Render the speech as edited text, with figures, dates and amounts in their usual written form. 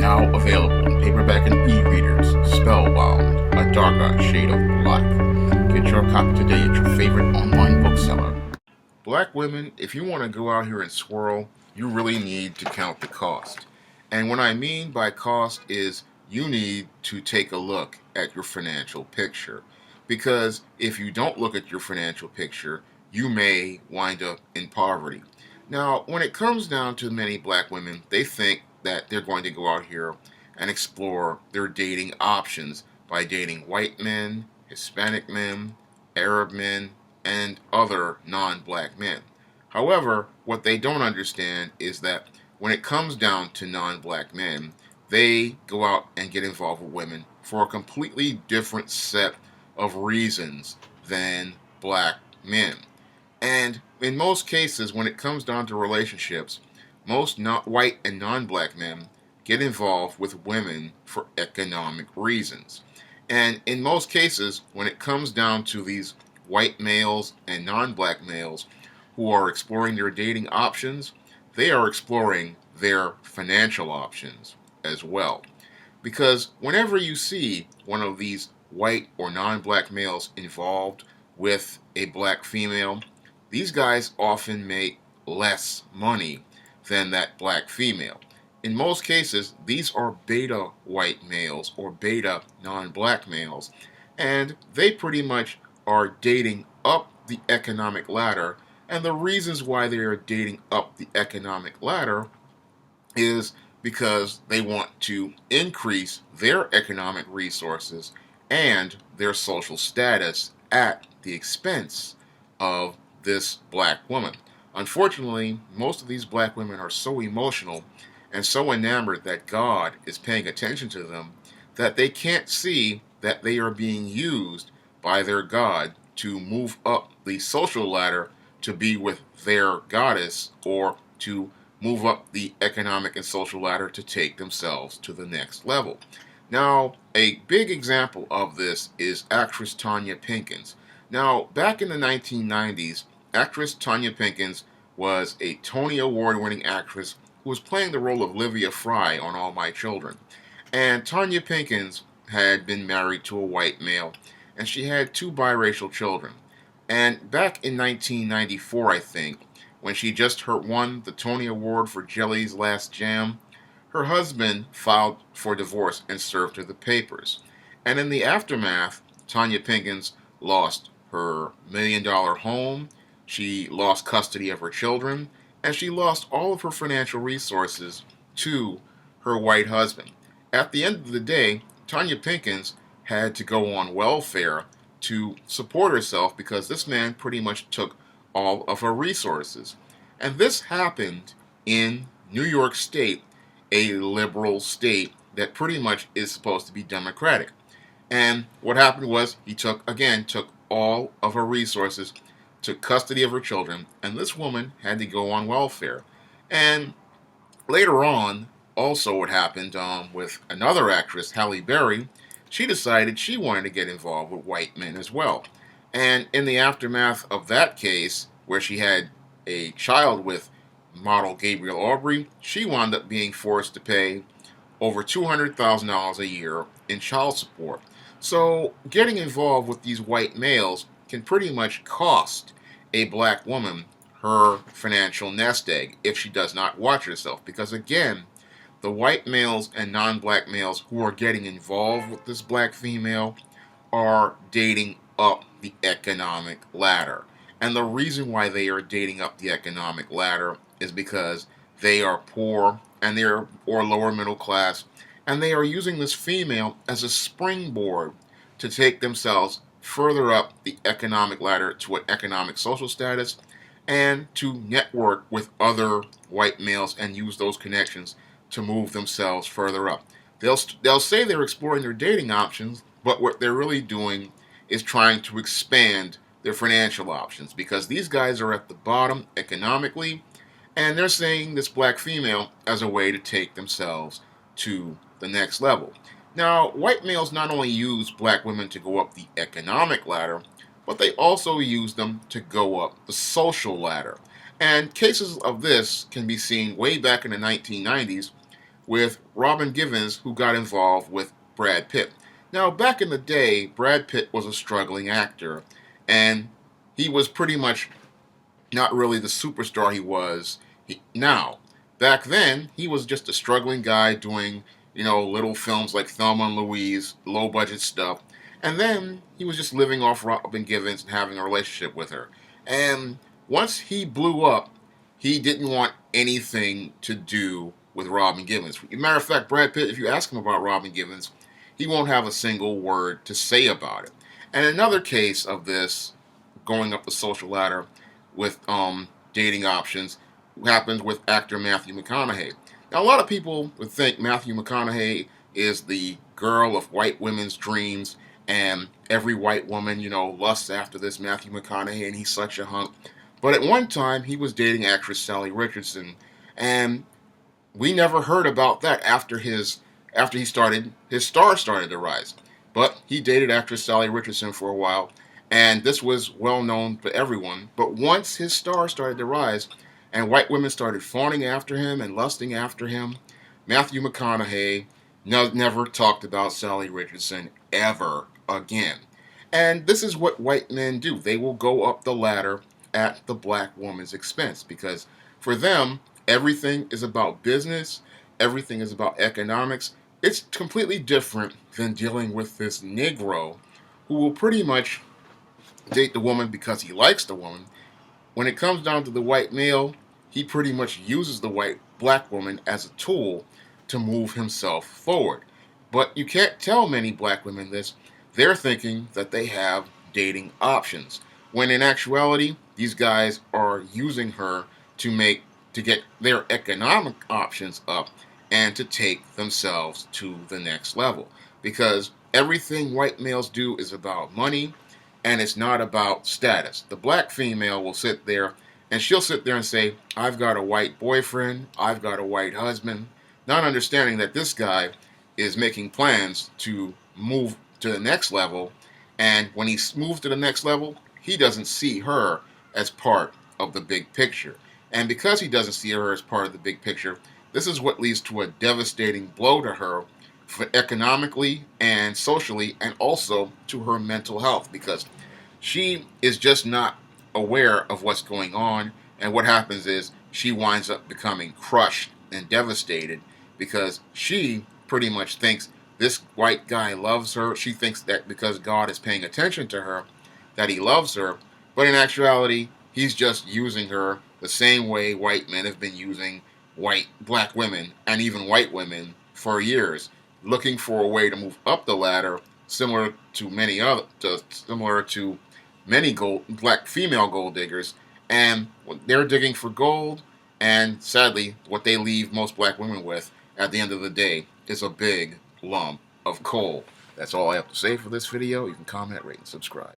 Now available in paperback and e-readers, Spellbound, A Darker Shade of Black. Get your copy today at your favorite online bookseller. Black women, if you want to go out here and swirl, you really need to count the cost. And what I mean by cost is you need to take a look at your financial picture. Because if you don't look at your financial picture, you may wind up in poverty. Now, when it comes down to many black women, they think that they're going to go out here and explore their dating options by dating white men, Hispanic men, Arab men, and other non-black men. However, what they don't understand is that when it comes down to non-black men, they go out and get involved with women for a completely different set of reasons than black men. And in most cases, when it comes down to relationships, most not white and non-black men get involved with women for economic reasons. And in most cases, when it comes down to these white males and non-black males who are exploring their dating options, they are exploring their financial options as well. Because whenever you see one of these white or non-black males involved with a black female, these guys often make less money than that black female. In most cases, these are beta white males or beta non-black males, and they pretty much are dating up the economic ladder. And the reasons why they are dating up the economic ladder is because they want to increase their economic resources and their social status at the expense of this black woman. Unfortunately, most of these black women are so emotional and so enamored that God is paying attention to them that they can't see that they are being used by their God to move up the social ladder to be with their goddess, or to move up the economic and social ladder to take themselves to the next level. Now, a big example of this is actress Tanya Pinkins. Now, back in the 1990s, actress Tanya Pinkins was a Tony Award-winning actress who was playing the role of Livia Fry on All My Children. And Tanya Pinkins had been married to a white male, and she had two biracial children. And back in 1994, I think, when she just won the Tony Award for Jelly's Last Jam, her husband filed for divorce and served her the papers. And in the aftermath, Tanya Pinkins lost her $1 million home, she lost custody of her children, and she lost all of her financial resources to her white husband. At the end of the day, Tanya Pinkins had to go on welfare to support herself because this man pretty much took all of her resources. And this happened in New York State, a liberal state that pretty much is supposed to be democratic. And what happened was he took all of her resources, took custody of her children, and this woman had to go on welfare. And later on, also what happened with another actress, Halle Berry, she decided she wanted to get involved with white men as well. And in the aftermath of that case, where she had a child with model Gabriel Aubrey, she wound up being forced to pay over $200,000 a year in child support. So getting involved with these white males can pretty much cost a black woman her financial nest egg if she does not watch herself. Because again, the white males and non-black males who are getting involved with this black female are dating up the economic ladder. And the reason why they are dating up the economic ladder is because they are poor and they're or lower middle class, and they are using this female as a springboard to take themselves further up the economic ladder to an economic social status, and to network with other white males and use those connections to move themselves further up. They'll say they're exploring their dating options, but what they're really doing is trying to expand their financial options, because these guys are at the bottom economically, and they're seeing this black female as a way to take themselves to the next level. Now, white males not only use black women to go up the economic ladder, but they also use them to go up the social ladder. And cases of this can be seen way back in the 1990s with Robin Givens, who got involved with Brad Pitt. Now, back in the day, Brad Pitt was a struggling actor, and he was pretty much not really the superstar he was now. Back then, he was just a struggling guy doing, little films like Thelma and Louise, low budget stuff. And then he was just living off Robin Givens and having a relationship with her. And once he blew up, he didn't want anything to do with Robin Givens. Matter of fact, Brad Pitt, if you ask him about Robin Givens, he won't have a single word to say about it. And another case of this, going up the social ladder with dating options, happens with actor Matthew McConaughey. Now, a lot of people would think Matthew McConaughey is the girl of white women's dreams, and every white woman, lusts after this Matthew McConaughey, and he's such a hunk. But at one time, he was dating actress Sally Richardson, and we never heard about that after his star started to rise. But he dated actress Sally Richardson for a while, and this was well known to everyone. But once his star started to rise, and white women started fawning after him and lusting after him, Matthew McConaughey never talked about Sally Richardson ever again. And this is what white men do. They will go up the ladder at the black woman's expense, because for them, everything is about business, everything is about economics. It's completely different than dealing with this Negro who will pretty much date the woman because he likes the woman. When it comes down to the white male, he pretty much uses the black woman as a tool to move himself forward. But you can't tell many black women this. They're thinking that they have dating options, when in actuality, these guys are using her to get their economic options up and to take themselves to the next level. Because everything white males do is about money, and it's not about status. The black female will sit there, and she'll sit there and say, I've got a white boyfriend, I've got a white husband, not understanding that this guy is making plans to move to the next level, and when he moves to the next level, he doesn't see her as part of the big picture. And because he doesn't see her as part of the big picture, this is what leads to a devastating blow to her, economically and socially, and also to her mental health, because she is just not aware of what's going on. And what happens is she winds up becoming crushed and devastated, because she pretty much thinks this white guy loves her. She thinks that because God is paying attention to her, that he loves her. But in actuality, he's just using her the same way white men have been using black women and even white women for years, looking for a way to move up the ladder, similar to many black female gold diggers. And they're digging for gold, and sadly, what they leave most black women with at the end of the day is a big lump of coal. That's all I have to say for this video. You can comment, rate, and subscribe.